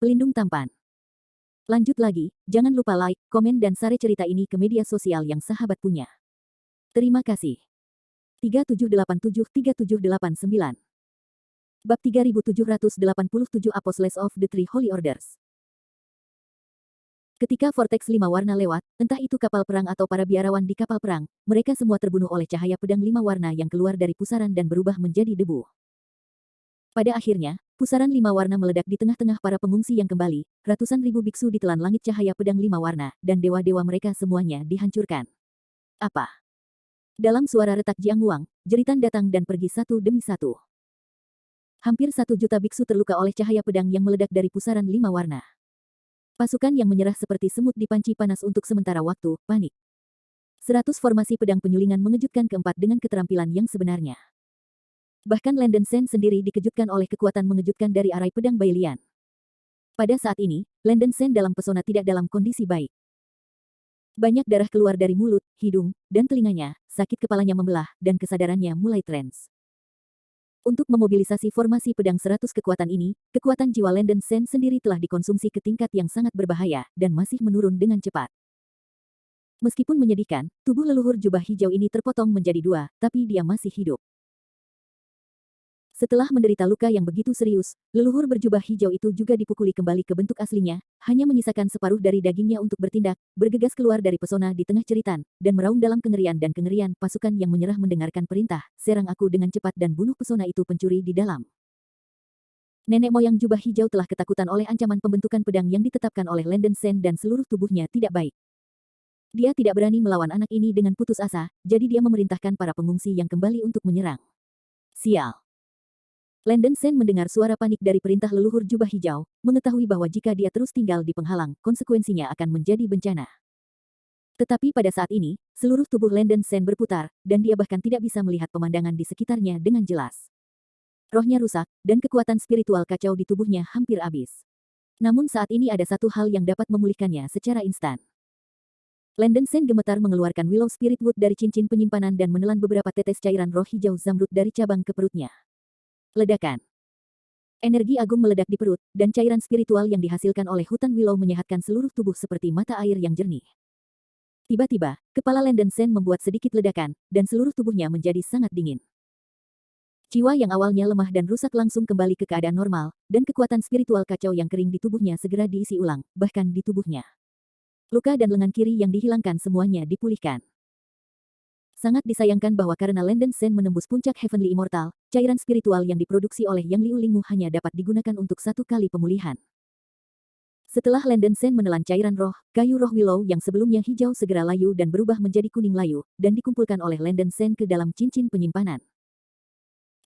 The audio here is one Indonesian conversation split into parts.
Pelindung tampan. Lanjut lagi, jangan lupa like, komen dan share cerita ini ke media sosial yang sahabat punya. Terima kasih. 3787-3789 Bab 3787 Apostles of the Three Holy Orders. Ketika Vortex 5 warna lewat, entah itu kapal perang atau para biarawan di kapal perang, mereka semua terbunuh oleh cahaya pedang 5 warna yang keluar dari pusaran dan berubah menjadi debu. Pada akhirnya, pusaran 5 warna meledak di tengah-tengah para pengungsi yang kembali, ratusan ribu biksu ditelan langit cahaya pedang 5 warna, dan dewa-dewa mereka semuanya dihancurkan. Apa? Dalam suara retak Jiang Wang, jeritan datang dan pergi satu demi satu. Hampir 1 juta biksu terluka oleh cahaya pedang yang meledak dari pusaran 5 warna. Pasukan yang menyerah seperti semut di panci panas untuk sementara waktu, panik. 100 formasi pedang penyulingan mengejutkan keempat dengan keterampilan yang sebenarnya. Bahkan Landen Sen sendiri dikejutkan oleh kekuatan mengejutkan dari arai pedang Bailian. Pada saat ini, Landen Sen dalam pesona tidak dalam kondisi baik. Banyak darah keluar dari mulut, hidung, dan telinganya, sakit kepalanya membelah, dan kesadarannya mulai trans. Untuk memobilisasi formasi pedang 100 kekuatan ini, kekuatan jiwa Landen Sen sendiri telah dikonsumsi ke tingkat yang sangat berbahaya, dan masih menurun dengan cepat. Meskipun menyedihkan, tubuh leluhur jubah hijau ini terpotong menjadi 2, tapi dia masih hidup. Setelah menderita luka yang begitu serius, leluhur berjubah hijau itu juga dipukuli kembali ke bentuk aslinya, hanya menyisakan separuh dari dagingnya untuk bertindak, bergegas keluar dari pesona di tengah jeritan, dan meraung dalam kengerian dan kengerian. Pasukan yang menyerah mendengarkan perintah, serang aku dengan cepat dan bunuh pesona itu pencuri di dalam. Nenek moyang jubah hijau telah ketakutan oleh ancaman pembentukan pedang yang ditetapkan oleh Landen Sen dan seluruh tubuhnya tidak baik. Dia tidak berani melawan anak ini dengan putus asa, jadi dia memerintahkan para pengungsi yang kembali untuk menyerang. Sial. Landen Sen mendengar suara panik dari perintah leluhur jubah hijau, mengetahui bahwa jika dia terus tinggal di penghalang, konsekuensinya akan menjadi bencana. Tetapi pada saat ini, seluruh tubuh Landen Sen berputar, dan dia bahkan tidak bisa melihat pemandangan di sekitarnya dengan jelas. Rohnya rusak, dan kekuatan spiritual kacau di tubuhnya hampir habis. Namun saat ini ada satu hal yang dapat memulihkannya secara instan. Landen Sen gemetar mengeluarkan Willow Spirit Wood dari cincin penyimpanan dan menelan beberapa tetes cairan roh hijau zamrud dari cabang ke perutnya. Ledakan. Energi agung meledak di perut, dan cairan spiritual yang dihasilkan oleh hutan Willow menyehatkan seluruh tubuh seperti mata air yang jernih. Tiba-tiba, kepala Landen Sen membuat sedikit ledakan, dan seluruh tubuhnya menjadi sangat dingin. Jiwa yang awalnya lemah dan rusak langsung kembali ke keadaan normal, dan kekuatan spiritual kacau yang kering di tubuhnya segera diisi ulang, bahkan di tubuhnya. Luka dan lengan kiri yang dihilangkan semuanya dipulihkan. Sangat disayangkan bahwa karena Landen Sen menembus puncak Heavenly Immortal, cairan spiritual yang diproduksi oleh Yang Liu Lingmu hanya dapat digunakan untuk 1 kali pemulihan. Setelah Landen Sen menelan cairan roh, kayu roh Willow yang sebelumnya hijau segera layu dan berubah menjadi kuning layu, dan dikumpulkan oleh Landen Sen ke dalam cincin penyimpanan.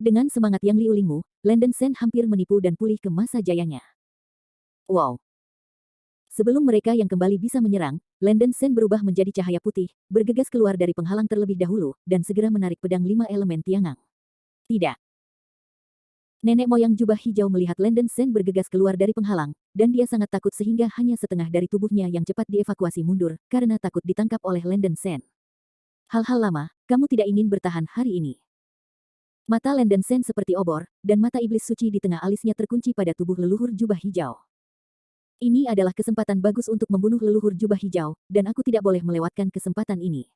Dengan semangat Yang Liu Lingmu, Landen Sen hampir menipu dan pulih ke masa jayanya. Wow! Sebelum mereka yang kembali bisa menyerang, Landen Sen berubah menjadi cahaya putih, bergegas keluar dari penghalang terlebih dahulu, dan segera menarik pedang 5 elemen Tiangang. Tidak. Nenek moyang jubah hijau melihat Landen Sen bergegas keluar dari penghalang, dan dia sangat takut sehingga hanya setengah dari tubuhnya yang cepat dievakuasi mundur, karena takut ditangkap oleh Landen Sen. Hal-hal lama, kamu tidak ingin bertahan hari ini. Mata Landen Sen seperti obor, dan mata iblis suci di tengah alisnya terkunci pada tubuh leluhur jubah hijau. Ini adalah kesempatan bagus untuk membunuh leluhur jubah hijau, dan aku tidak boleh melewatkan kesempatan ini.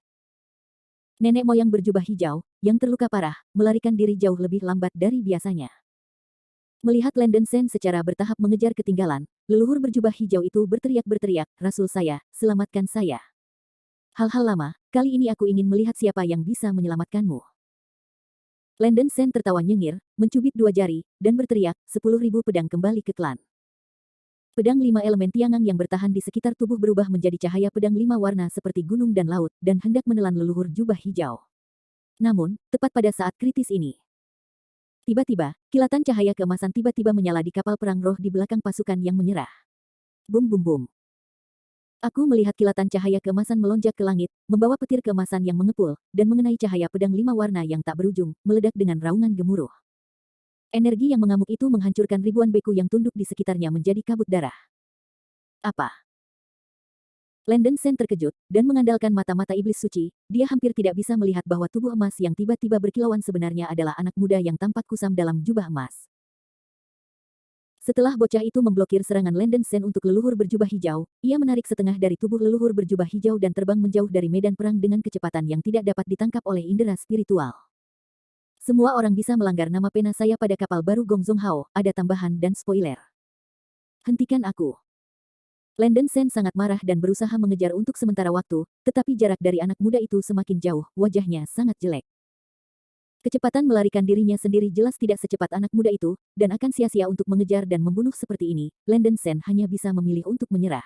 Nenek moyang berjubah hijau, yang terluka parah, melarikan diri jauh lebih lambat dari biasanya. Melihat Landen Sen secara bertahap mengejar ketinggalan, leluhur berjubah hijau itu berteriak-berteriak, "Rasul saya, selamatkan saya. Hal-hal lama, kali ini aku ingin melihat siapa yang bisa menyelamatkanmu." Landen Sen tertawa nyengir, mencubit 2 jari, dan berteriak, 10.000 pedang kembali ke klan. Pedang 5 elemen Tiangang yang bertahan di sekitar tubuh berubah menjadi cahaya pedang 5 warna seperti gunung dan laut, dan hendak menelan leluhur jubah hijau. Namun, tepat pada saat kritis ini, tiba-tiba, kilatan cahaya keemasan tiba-tiba menyala di kapal perang roh di belakang pasukan yang menyerah. Bum bum bum. Aku melihat kilatan cahaya keemasan melonjak ke langit, membawa petir keemasan yang mengepul, dan mengenai cahaya pedang 5 warna yang tak berujung, meledak dengan raungan gemuruh. Energi yang mengamuk itu menghancurkan ribuan beku yang tunduk di sekitarnya menjadi kabut darah. Apa? Landen Sen terkejut, dan mengandalkan mata-mata iblis suci, dia hampir tidak bisa melihat bahwa tubuh emas yang tiba-tiba berkilauan sebenarnya adalah anak muda yang tampak kusam dalam jubah emas. Setelah bocah itu memblokir serangan Landen Sen untuk leluhur berjubah hijau, ia menarik setengah dari tubuh leluhur berjubah hijau dan terbang menjauh dari medan perang dengan kecepatan yang tidak dapat ditangkap oleh indera spiritual. Semua orang bisa melanggar nama pena saya pada kapal baru Gong Zhong Hao, ada tambahan dan spoiler. Hentikan aku. Landen Sen sangat marah dan berusaha mengejar untuk sementara waktu, tetapi jarak dari anak muda itu semakin jauh, wajahnya sangat jelek. Kecepatan melarikan dirinya sendiri jelas tidak secepat anak muda itu, dan akan sia-sia untuk mengejar dan membunuh seperti ini. Landen Sen hanya bisa memilih untuk menyerah.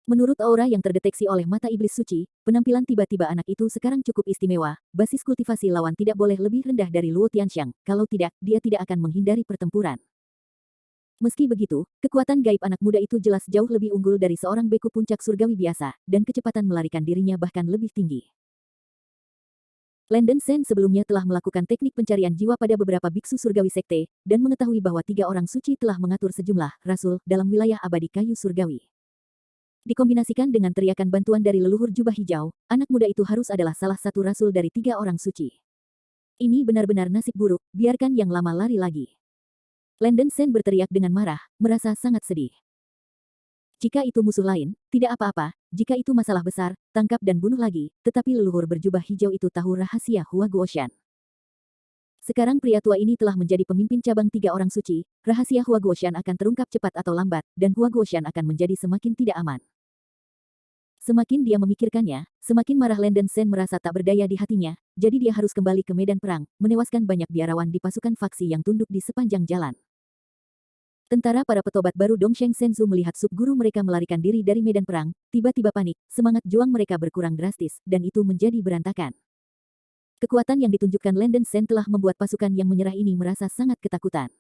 Menurut aura yang terdeteksi oleh mata iblis suci, penampilan tiba-tiba anak itu sekarang cukup istimewa. Basis kultivasi lawan tidak boleh lebih rendah dari Luo Tianxiang, kalau tidak, dia tidak akan menghindari pertempuran. Meski begitu, kekuatan gaib anak muda itu jelas jauh lebih unggul dari seorang beku puncak surgawi biasa, dan kecepatan melarikan dirinya bahkan lebih tinggi. Landen Sen sebelumnya telah melakukan teknik pencarian jiwa pada beberapa biksu surgawi sekte, dan mengetahui bahwa 3 orang suci telah mengatur sejumlah rasul dalam wilayah abadi kayu surgawi. Dikombinasikan dengan teriakan bantuan dari leluhur jubah hijau, anak muda itu harus adalah salah satu rasul dari 3 orang suci. Ini benar-benar nasib buruk, biarkan yang lama lari lagi. Landen Sen berteriak dengan marah, merasa sangat sedih. Jika itu musuh lain, tidak apa-apa. Jika itu masalah besar, tangkap dan bunuh lagi. Tetapi leluhur berjubah hijau itu tahu rahasia Hua Guoshan. Sekarang pria tua ini telah menjadi pemimpin cabang 3 orang suci. Rahasia Hua Guoshan akan terungkap cepat atau lambat, dan Hua Guoshan akan menjadi semakin tidak aman. Semakin dia memikirkannya, semakin marah Landen Sen merasa tak berdaya di hatinya, jadi dia harus kembali ke medan perang, menewaskan banyak biarawan di pasukan faksi yang tunduk di sepanjang jalan. Tentara para petobat baru Dongsheng Senzu melihat subguru mereka melarikan diri dari medan perang, tiba-tiba panik, semangat juang mereka berkurang drastis, dan itu menjadi berantakan. Kekuatan yang ditunjukkan Landen Sen telah membuat pasukan yang menyerah ini merasa sangat ketakutan.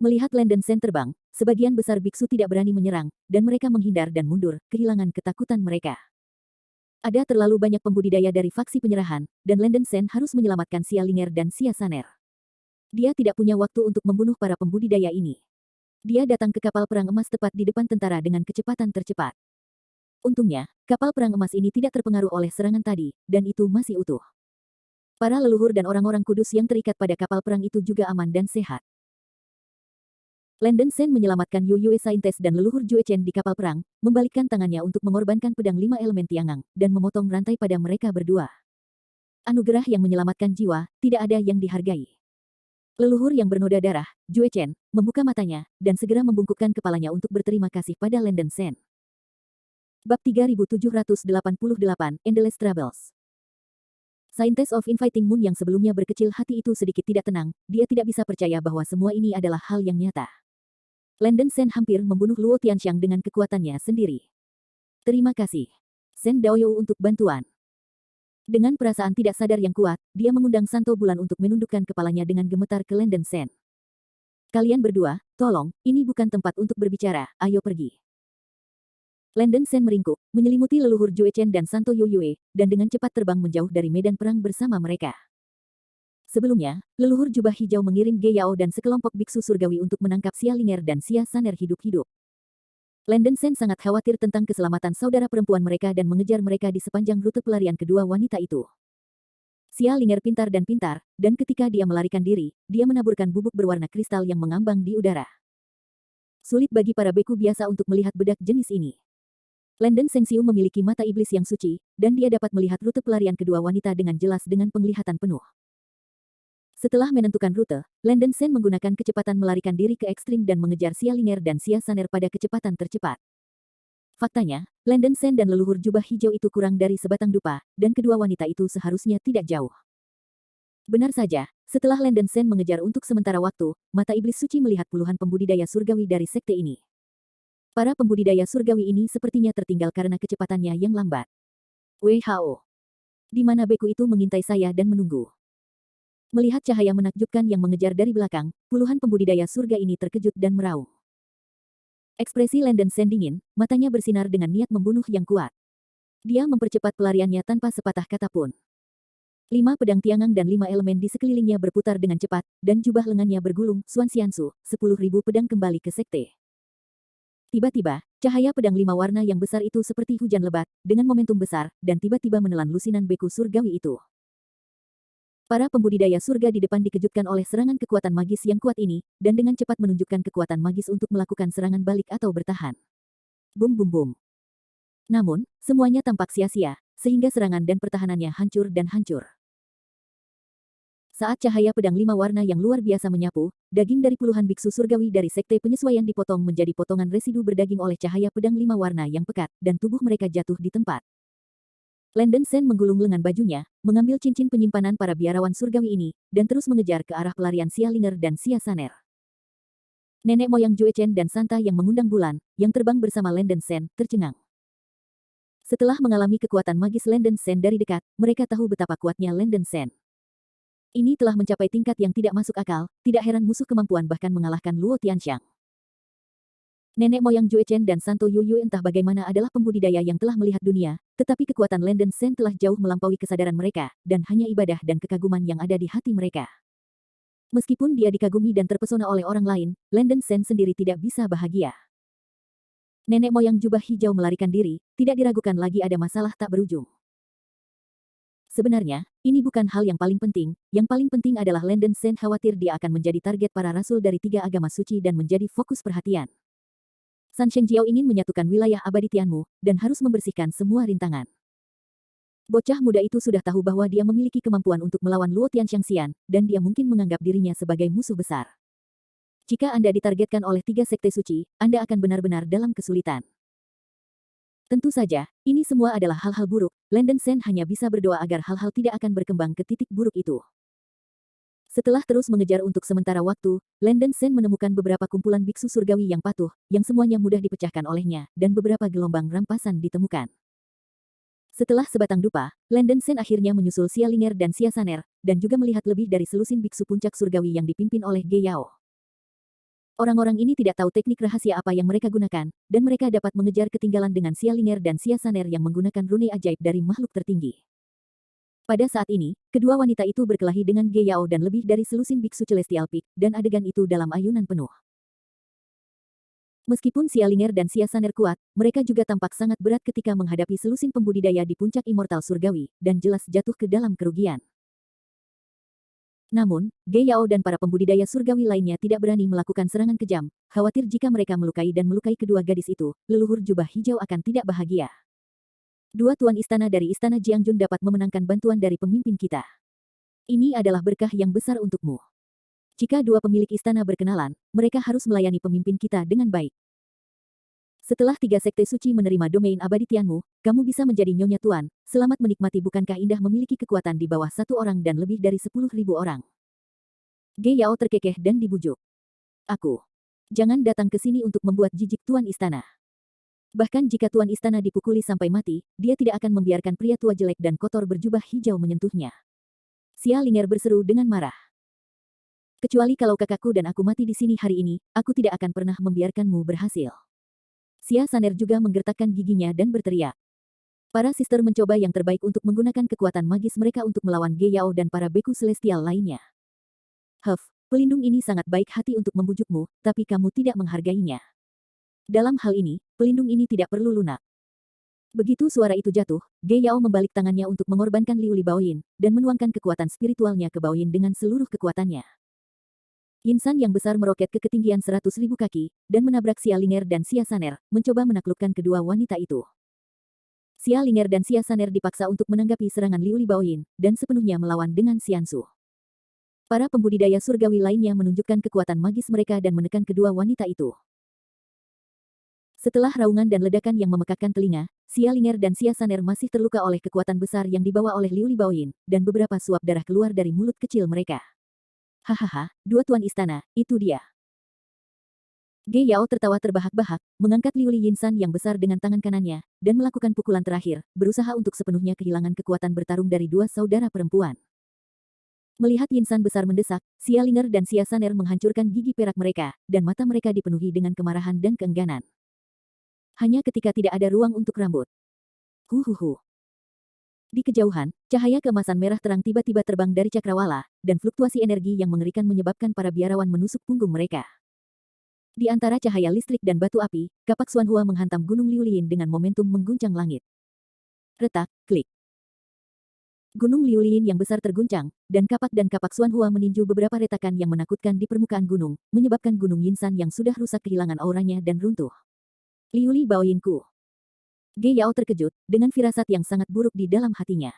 Melihat Landen Sen terbang, sebagian besar biksu tidak berani menyerang, dan mereka menghindar dan mundur, kehilangan ketakutan mereka. Ada terlalu banyak pembudidaya dari faksi penyerahan, dan Landen Sen harus menyelamatkan Xia Linger dan Xia Saner. Dia tidak punya waktu untuk membunuh para pembudidaya ini. Dia datang ke kapal perang emas tepat di depan tentara dengan kecepatan tercepat. Untungnya, kapal perang emas ini tidak terpengaruh oleh serangan tadi, dan itu masih utuh. Para leluhur dan orang-orang kudus yang terikat pada kapal perang itu juga aman dan sehat. Landen Sen menyelamatkan Yu Yue Saintes dan leluhur Jue Chen di kapal perang, membalikkan tangannya untuk mengorbankan pedang 5 elemen Tiangang, dan memotong rantai pada mereka berdua. Anugerah yang menyelamatkan jiwa, tidak ada yang dihargai. Leluhur yang bernoda darah, Jue Chen, membuka matanya, dan segera membungkukkan kepalanya untuk berterima kasih pada Landen Sen. Bab 3788, Endless Troubles. Scientist of Inviting Moon yang sebelumnya berkecil hati itu sedikit tidak tenang, dia tidak bisa percaya bahwa semua ini adalah hal yang nyata. Landen Sen hampir membunuh Luo Tianxiang dengan kekuatannya sendiri. Terima kasih, Sen Daoyu untuk bantuan. Dengan perasaan tidak sadar yang kuat, dia mengundang Santo Bulan untuk menundukkan kepalanya dengan gemetar ke Landen Sen. Kalian berdua, tolong, ini bukan tempat untuk berbicara, ayo pergi. Landen Sen meringkuk, menyelimuti leluhur Jue Chen dan Santo Yu Yue, dan dengan cepat terbang menjauh dari medan perang bersama mereka. Sebelumnya, leluhur jubah hijau mengirim Ge Yao dan sekelompok biksu surgawi untuk menangkap Xia Linger dan Xia Saner hidup-hidup. Landen Sen sangat khawatir tentang keselamatan saudara perempuan mereka dan mengejar mereka di sepanjang rute pelarian kedua wanita itu. Xia Linger pintar dan ketika dia melarikan diri, dia menaburkan bubuk berwarna kristal yang mengambang di udara. Sulit bagi para beku biasa untuk melihat bedak jenis ini. Landen Sengxiu memiliki mata iblis yang suci, dan dia dapat melihat rute pelarian kedua wanita dengan jelas dengan penglihatan penuh. Setelah menentukan rute, Landen Sen menggunakan kecepatan melarikan diri ke ekstrim dan mengejar Xia Linger dan Xia Saner pada kecepatan tercepat. Faktanya, Landen Sen dan leluhur jubah hijau itu kurang dari sebatang dupa, dan kedua wanita itu seharusnya tidak jauh. Benar saja, setelah Landen Sen mengejar untuk sementara waktu, mata iblis suci melihat puluhan pembudidaya surgawi dari sekte ini. Para pembudidaya surgawi ini sepertinya tertinggal karena kecepatannya yang lambat. WHO. Di mana beku itu mengintai saya dan menunggu. Melihat cahaya menakjubkan yang mengejar dari belakang, puluhan pembudidaya surga ini terkejut dan meraung. Ekspresi Landen Sen dingin, matanya bersinar dengan niat membunuh yang kuat. Dia mempercepat pelariannya tanpa sepatah kata pun. 5 pedang Tiangang dan 5 elemen di sekelilingnya berputar dengan cepat, dan jubah lengannya bergulung, Xuan Xiansu, 10.000 pedang kembali ke sekte. Tiba-tiba, cahaya pedang 5 warna yang besar itu seperti hujan lebat, dengan momentum besar, dan tiba-tiba menelan lusinan beku surgawi itu. Para pembudidaya surga di depan dikejutkan oleh serangan kekuatan magis yang kuat ini, dan dengan cepat menunjukkan kekuatan magis untuk melakukan serangan balik atau bertahan. Bum bum bum. Namun, semuanya tampak sia-sia, sehingga serangan dan pertahanannya hancur dan hancur. Saat cahaya pedang 5 warna yang luar biasa menyapu, daging dari puluhan biksu surgawi dari sekte penyesuaian dipotong menjadi potongan residu berdaging oleh cahaya pedang 5 warna yang pekat, dan tubuh mereka jatuh di tempat. Landen Sen menggulung lengan bajunya, mengambil cincin penyimpanan para biarawan surgawi ini, dan terus mengejar ke arah pelarian Xia Linger dan Xia Saner. Nenek moyang Jue Chen dan Santa yang mengundang bulan, yang terbang bersama Landen Sen, tercengang. Setelah mengalami kekuatan magis Landen Sen dari dekat, mereka tahu betapa kuatnya Landen Sen. Ini telah mencapai tingkat yang tidak masuk akal, tidak heran musuh kemampuan bahkan mengalahkan Luo Tianxiang. Nenek moyang Jue Chen dan Santo Yu entah bagaimana adalah pembudidaya yang telah melihat dunia, tetapi kekuatan Landen Sen telah jauh melampaui kesadaran mereka, dan hanya ibadah dan kekaguman yang ada di hati mereka. Meskipun dia dikagumi dan terpesona oleh orang lain, Landen Sen sendiri tidak bisa bahagia. Nenek moyang jubah hijau melarikan diri, tidak diragukan lagi ada masalah tak berujung. Sebenarnya, ini bukan hal yang paling penting adalah Landen Sen khawatir dia akan menjadi target para rasul dari 3 agama suci dan menjadi fokus perhatian. San Shengjiao ingin menyatukan wilayah abadi Tianmu, dan harus membersihkan semua rintangan. Bocah muda itu sudah tahu bahwa dia memiliki kemampuan untuk melawan Luo Tianxiang, dan dia mungkin menganggap dirinya sebagai musuh besar. Jika Anda ditargetkan oleh 3 sekte suci, Anda akan benar-benar dalam kesulitan. Tentu saja, ini semua adalah hal-hal buruk, Landen Sen hanya bisa berdoa agar hal-hal tidak akan berkembang ke titik buruk itu. Setelah terus mengejar untuk sementara waktu, Landen Sen menemukan beberapa kumpulan biksu surgawi yang patuh, yang semuanya mudah dipecahkan olehnya, dan beberapa gelombang rampasan ditemukan. Setelah sebatang dupa, Landen Sen akhirnya menyusul Xia Linger dan Xia Saner, dan juga melihat lebih dari selusin biksu puncak surgawi yang dipimpin oleh Ge Yao. Orang-orang ini tidak tahu teknik rahasia apa yang mereka gunakan, dan mereka dapat mengejar ketinggalan dengan Xia Linger dan Xia Saner yang menggunakan rune ajaib dari makhluk tertinggi. Pada saat ini, kedua wanita itu berkelahi dengan Ge Yao dan lebih dari selusin biksu Celestial Peak, dan adegan itu dalam ayunan penuh. Meskipun Xia Linger dan Xia Saner kuat, mereka juga tampak sangat berat ketika menghadapi selusin pembudidaya di puncak immortal surgawi, dan jelas jatuh ke dalam kerugian. Namun, Ge Yao dan para pembudidaya surgawi lainnya tidak berani melakukan serangan kejam, khawatir jika mereka melukai dan melukai kedua gadis itu, leluhur jubah hijau akan tidak bahagia. Dua tuan istana dari istana Jiangjun dapat memenangkan bantuan dari pemimpin kita. Ini adalah berkah yang besar untukmu. Jika dua pemilik istana berkenalan, mereka harus melayani pemimpin kita dengan baik. Setelah 3 sekte suci menerima domain abadi Tianmu, kamu bisa menjadi nyonya tuan, selamat menikmati. Bukankah indah memiliki kekuatan di bawah 1 orang dan lebih dari 10.000 orang. Ge Yao terkekeh dan dibujuk. Aku. Jangan datang ke sini untuk membuat jijik tuan istana. Bahkan jika tuan istana dipukuli sampai mati, dia tidak akan membiarkan pria tua jelek dan kotor berjubah hijau menyentuhnya. Xia Linger berseru dengan marah. Kecuali kalau kakakku dan aku mati di sini hari ini, aku tidak akan pernah membiarkanmu berhasil. Xia Saner juga menggertakkan giginya dan berteriak. Para sister mencoba yang terbaik untuk menggunakan kekuatan magis mereka untuk melawan Ge Yao dan para beku celestial lainnya. Pelindung ini sangat baik hati untuk membujukmu, tapi kamu tidak menghargainya. Dalam hal ini, pelindung ini tidak perlu lunak. Begitu suara itu jatuh, Ge Yao membalik tangannya untuk mengorbankan Liu Li Baoyin, dan menuangkan kekuatan spiritualnya ke Baoyin dengan seluruh kekuatannya. Yinsan yang besar meroket ke ketinggian 100.000 kaki, dan menabrak Xia Linger dan Xia Saner, mencoba menaklukkan kedua wanita itu. Xia Linger dan Xia Saner dipaksa untuk menanggapi serangan Liu Li Baoyin, dan sepenuhnya melawan dengan Xiansu. Para pembudidaya surgawi lainnya menunjukkan kekuatan magis mereka dan menekan kedua wanita itu. Setelah raungan dan ledakan yang memekakkan telinga, Xia Linger dan Xia Saner masih terluka oleh kekuatan besar yang dibawa oleh Liu Li Baoyin, dan beberapa suap darah keluar dari mulut kecil mereka. Hahaha, dua tuan istana, itu dia. Ge Yao tertawa terbahak-bahak, mengangkat Liu Li Yinsan yang besar dengan tangan kanannya, dan melakukan pukulan terakhir, berusaha untuk sepenuhnya kehilangan kekuatan bertarung dari dua saudara perempuan. Melihat Yinsan besar mendesak, Xia Linger dan Xia Saner menghancurkan gigi perak mereka, dan mata mereka dipenuhi dengan kemarahan dan keengganan. Hanya ketika tidak ada ruang untuk rambut. Huhuhu. Di kejauhan, cahaya keemasan merah terang tiba-tiba terbang dari cakrawala, dan fluktuasi energi yang mengerikan menyebabkan para biarawan menusuk punggung mereka. Di antara cahaya listrik dan batu api, kapak Xuanhua menghantam gunung Liulin dengan momentum mengguncang langit. Retak, klik. Gunung Liulin yang besar terguncang, dan kapak Xuanhua meninju beberapa retakan yang menakutkan di permukaan gunung, menyebabkan Gunung Yinsan yang sudah rusak kehilangan auranya dan runtuh. Liuli Baoyinku. Ge Yao terkejut, dengan firasat yang sangat buruk di dalam hatinya.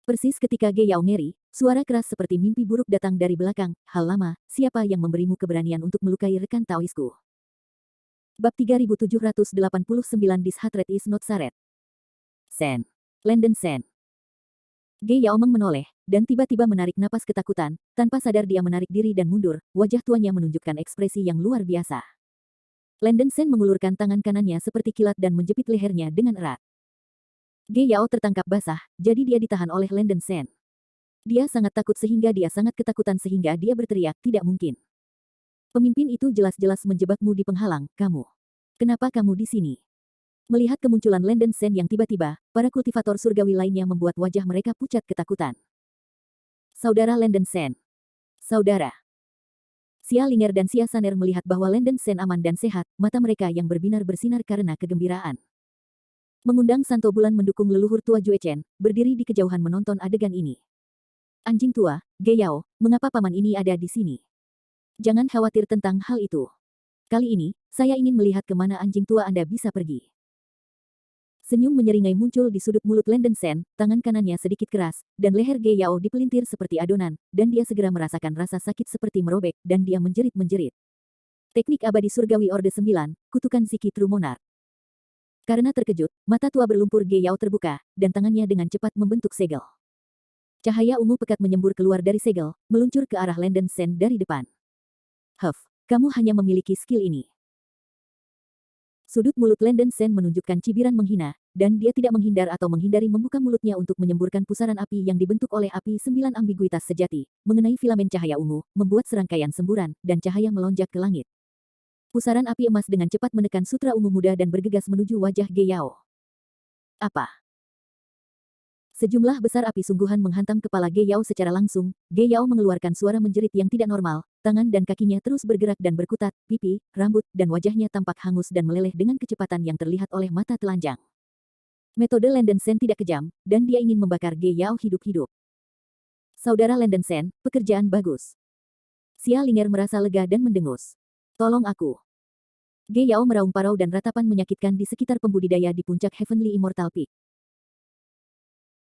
Persis ketika Ge Yao ngeri, suara keras seperti mimpi buruk datang dari belakang. Hal lama, siapa yang memberimu keberanian untuk melukai rekan Taoisku? Bab 3789 This Hatred is not Saret. Sen. Lenden Sen. Ge Yaomeng menoleh, dan tiba-tiba menarik napas ketakutan. Tanpa sadar dia menarik diri dan mundur, wajah tuanya menunjukkan ekspresi yang luar biasa. Lenden Sen mengulurkan tangan kanannya seperti kilat dan menjepit lehernya dengan erat. Ge Yao tertangkap basah, jadi dia ditahan oleh Lenden Sen. Dia sangat takut sehingga dia sangat ketakutan sehingga dia berteriak, tidak mungkin. Pemimpin itu jelas-jelas menjebakmu di penghalang, kamu. Kenapa kamu di sini? Melihat kemunculan Lenden Sen yang tiba-tiba, para kultivator surgawi lainnya membuat wajah mereka pucat ketakutan. Saudara Lenden Sen. Saudara. Xia Linger dan Xia Saner melihat bahwa Lenden Sen aman dan sehat, mata mereka yang berbinar bersinar karena kegembiraan. Mengundang Santo Bulan mendukung leluhur tua Jue Chen, berdiri di kejauhan menonton adegan ini. Anjing tua, Ge Yao, mengapa paman ini ada di sini? Jangan khawatir tentang hal itu. Kali ini, saya ingin melihat kemana anjing tua Anda bisa pergi. Senyum menyeringai muncul di sudut mulut Lenden Sen, tangan kanannya sedikit keras, dan leher Ge Yao dipelintir seperti adonan, dan dia segera merasakan rasa sakit seperti merobek, dan dia menjerit-menjerit. Teknik abadi surgawi Orde 9, kutukan Ziki True Monarch. Karena terkejut, mata tua berlumpur Ge Yao terbuka, dan tangannya dengan cepat membentuk segel. Cahaya ungu pekat menyembur keluar dari segel, meluncur ke arah Lenden Sen dari depan. Huff, kamu hanya memiliki skill ini. Sudut mulut Lenden Sen menunjukkan cibiran menghina, dan dia tidak menghindar atau menghindari membuka mulutnya untuk menyemburkan pusaran api yang dibentuk oleh api 9 ambiguitas sejati, mengenai filamen cahaya ungu, membuat serangkaian semburan, dan cahaya melonjak ke langit. Pusaran api emas dengan cepat menekan sutra ungu muda dan bergegas menuju wajah Ge Yao. Apa? Sejumlah besar api sungguhan menghantam kepala Ge Yao secara langsung. Ge Yao mengeluarkan suara menjerit yang tidak normal, tangan dan kakinya terus bergerak dan berkutat, pipi, rambut, dan wajahnya tampak hangus dan meleleh dengan kecepatan yang terlihat oleh mata telanjang. Metode Lenden Sen tidak kejam, dan dia ingin membakar Ge Yao hidup-hidup. Saudara Lenden Sen, pekerjaan bagus. Xia Linger merasa lega dan mendengus. Tolong aku. Ge Yao meraung parau dan ratapan menyakitkan di sekitar pembudidaya di puncak Heavenly Immortal Peak.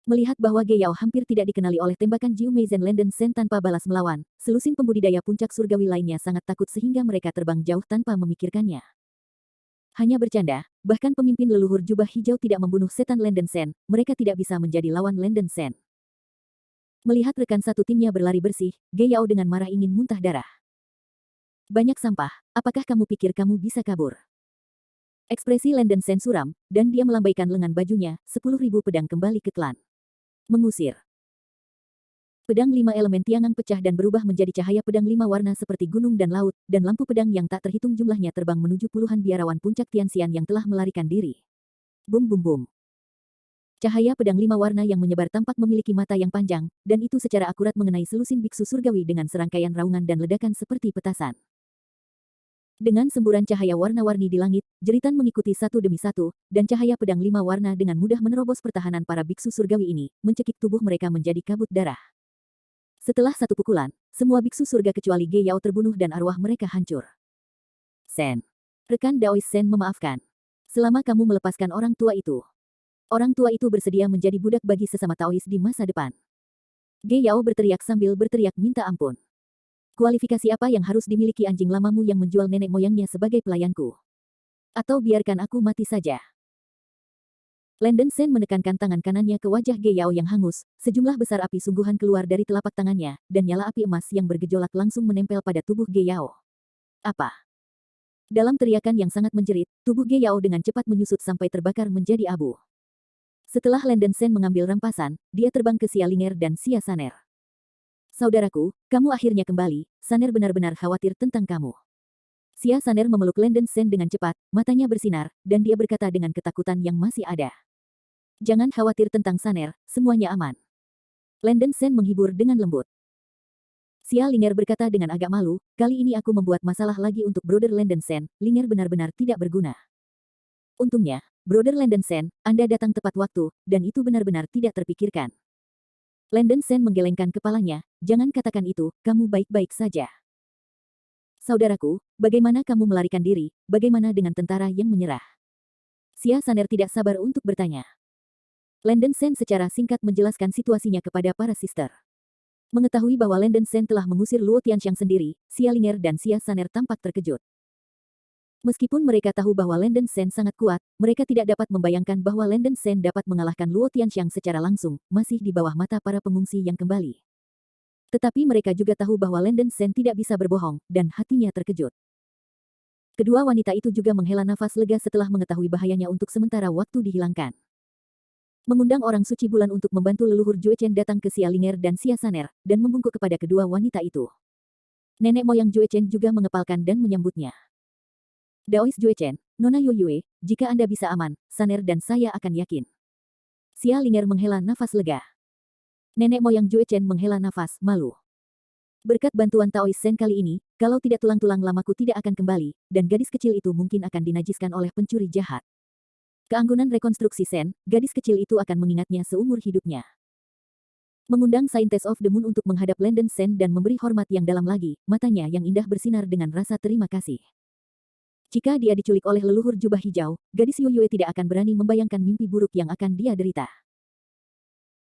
Melihat bahwa Ge Yao hampir tidak dikenali oleh tembakan Jiu Meizen Lenden Sen tanpa balas melawan, selusin pembudidaya puncak surgawi lainnya sangat takut sehingga mereka terbang jauh tanpa memikirkannya. Hanya bercanda, bahkan pemimpin leluhur jubah hijau tidak membunuh setan Lenden Sen, mereka tidak bisa menjadi lawan Lenden Sen. Melihat rekan satu timnya berlari bersih, Ge Yao dengan marah ingin muntah darah. Banyak sampah, apakah kamu pikir kamu bisa kabur? Ekspresi Lenden Sen suram, dan dia melambaikan lengan bajunya, 10.000 pedang kembali ke klan. Mengusir. Pedang 5 elemen tiangang pecah dan berubah menjadi cahaya pedang 5 warna seperti gunung dan laut, dan lampu pedang yang tak terhitung jumlahnya terbang menuju puluhan biarawan puncak Tianxian yang telah melarikan diri. Bum bum bum. Cahaya pedang 5 warna yang menyebar tampak memiliki mata yang panjang, dan itu secara akurat mengenai selusin biksu surgawi dengan serangkaian raungan dan ledakan seperti petasan. Dengan semburan cahaya warna-warni di langit, jeritan mengikuti satu demi satu, dan cahaya pedang 5 warna dengan mudah menerobos pertahanan para biksu surgawi ini, mencekik tubuh mereka menjadi kabut darah. Setelah satu pukulan, semua biksu surga kecuali Ge Yao terbunuh dan arwah mereka hancur. Sen. Rekan Daois Sen memaafkan. Selama kamu melepaskan orang tua itu. Orang tua itu bersedia menjadi budak bagi sesama Taois di masa depan. Ge Yao berteriak sambil berteriak minta ampun. Kualifikasi apa yang harus dimiliki anjing lamamu yang menjual nenek moyangnya sebagai pelayanku? Atau biarkan aku mati saja. Lenden Sen menekankan tangan kanannya ke wajah Ge Yao yang hangus, sejumlah besar api sungguhan keluar dari telapak tangannya, dan nyala api emas yang bergejolak langsung menempel pada tubuh Ge Yao. Apa? Dalam teriakan yang sangat menjerit, tubuh Ge Yao dengan cepat menyusut sampai terbakar menjadi abu. Setelah Lenden Sen mengambil rampasan, dia terbang ke Xia Linger dan Xia Saner. Saudaraku, kamu akhirnya kembali, Saner benar-benar khawatir tentang kamu. Xia Saner memeluk Lenden Sen dengan cepat, matanya bersinar, dan dia berkata dengan ketakutan yang masih ada. Jangan khawatir tentang Saner, semuanya aman. Lenden Sen menghibur dengan lembut. Xia Linger berkata dengan agak malu, kali ini aku membuat masalah lagi untuk Brother Lenden Sen, Linger benar-benar tidak berguna. Untungnya, Brother Lenden Sen, Anda datang tepat waktu, dan itu benar-benar tidak terpikirkan. Landon Sen menggelengkan kepalanya, jangan katakan itu, kamu baik-baik saja. Saudaraku, bagaimana kamu melarikan diri, bagaimana dengan tentara yang menyerah? Xia Saner tidak sabar untuk bertanya. Landon Sen secara singkat menjelaskan situasinya kepada para sister. Mengetahui bahwa Landon Sen telah mengusir Luo Tianxiang sendiri, Xia Linger dan Xia Saner tampak terkejut. Meskipun mereka tahu bahwa Landon Sen sangat kuat, mereka tidak dapat membayangkan bahwa Landon Sen dapat mengalahkan Luo Tianxiang secara langsung, masih di bawah mata para pengungsi yang kembali. Tetapi mereka juga tahu bahwa Landon Sen tidak bisa berbohong, dan hatinya terkejut. Kedua wanita itu juga menghela nafas lega setelah mengetahui bahayanya untuk sementara waktu dihilangkan. Mengundang orang suci bulan untuk membantu leluhur Jue Chen datang ke Xia Linger dan Xia Saner, dan membungkuk kepada kedua wanita itu. Nenek moyang Jue Chen juga mengepalkan dan menyambutnya. Daois Jue Chen, Nona Yoyue, jika Anda bisa aman, Saner dan saya akan yakin. Xia Linger menghela nafas lega. Nenek moyang Jue Chen menghela nafas malu. Berkat bantuan Taois Sen kali ini, kalau tidak tulang-tulang lamaku tidak akan kembali, dan gadis kecil itu mungkin akan dinajiskan oleh pencuri jahat. Keanggunan rekonstruksi Sen, gadis kecil itu akan mengingatnya seumur hidupnya. Mengundang Scientist of the Moon untuk menghadap Landon Sen dan memberi hormat yang dalam lagi, matanya yang indah bersinar dengan rasa terima kasih. Jika dia diculik oleh leluhur jubah hijau, gadis Yoyue tidak akan berani membayangkan mimpi buruk yang akan dia derita.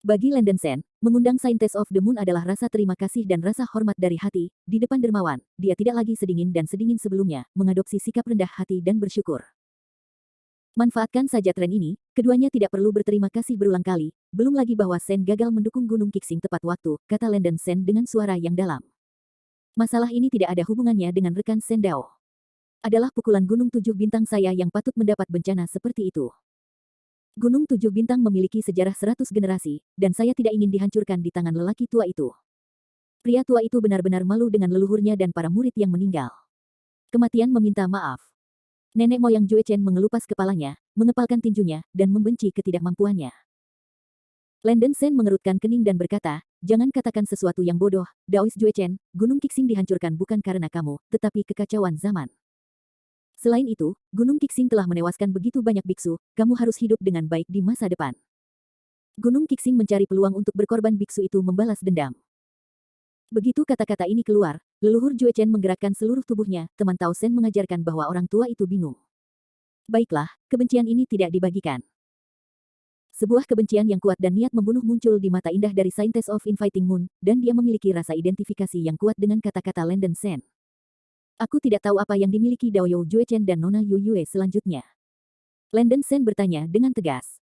Bagi Landon Sen, mengundang Scientist of the Moon adalah rasa terima kasih dan rasa hormat dari hati, di depan dermawan, dia tidak lagi sedingin dan sedingin sebelumnya, mengadopsi sikap rendah hati dan bersyukur. Manfaatkan saja tren ini, keduanya tidak perlu berterima kasih berulang kali, belum lagi bahwa Sen gagal mendukung Gunung Qixing tepat waktu, kata Landon Sen dengan suara yang dalam. Masalah ini tidak ada hubungannya dengan rekan Sen Dao. Adalah pukulan Gunung 7 Bintang saya yang patut mendapat bencana seperti itu. Gunung 7 Bintang memiliki sejarah 100 generasi, dan saya tidak ingin dihancurkan di tangan lelaki tua itu. Pria tua itu benar-benar malu dengan leluhurnya dan para murid yang meninggal. Kematian meminta maaf. Nenek moyang Jue Chen mengelupas kepalanya, mengepalkan tinjunya, dan membenci ketidakmampuannya. Landon Sen mengerutkan kening dan berkata, jangan katakan sesuatu yang bodoh, Daois Jue Chen, Gunung Qixing dihancurkan bukan karena kamu, tetapi kekacauan zaman. Selain itu, Gunung Qixing telah menewaskan begitu banyak biksu, kamu harus hidup dengan baik di masa depan. Gunung Qixing mencari peluang untuk berkorban biksu itu membalas dendam. Begitu kata-kata ini keluar, leluhur Jue Chen menggerakkan seluruh tubuhnya, teman Tao Sen mengajarkan bahwa orang tua itu bingung. Baiklah, kebencian ini tidak dibagikan. Sebuah kebencian yang kuat dan niat membunuh muncul di mata indah dari Scientist of Infighting Moon, dan dia memiliki rasa identifikasi yang kuat dengan kata-kata Landon Sen. Aku tidak tahu apa yang dimiliki Daoyou Jue Chen dan Nona Yoyue selanjutnya. Landon Sen bertanya dengan tegas.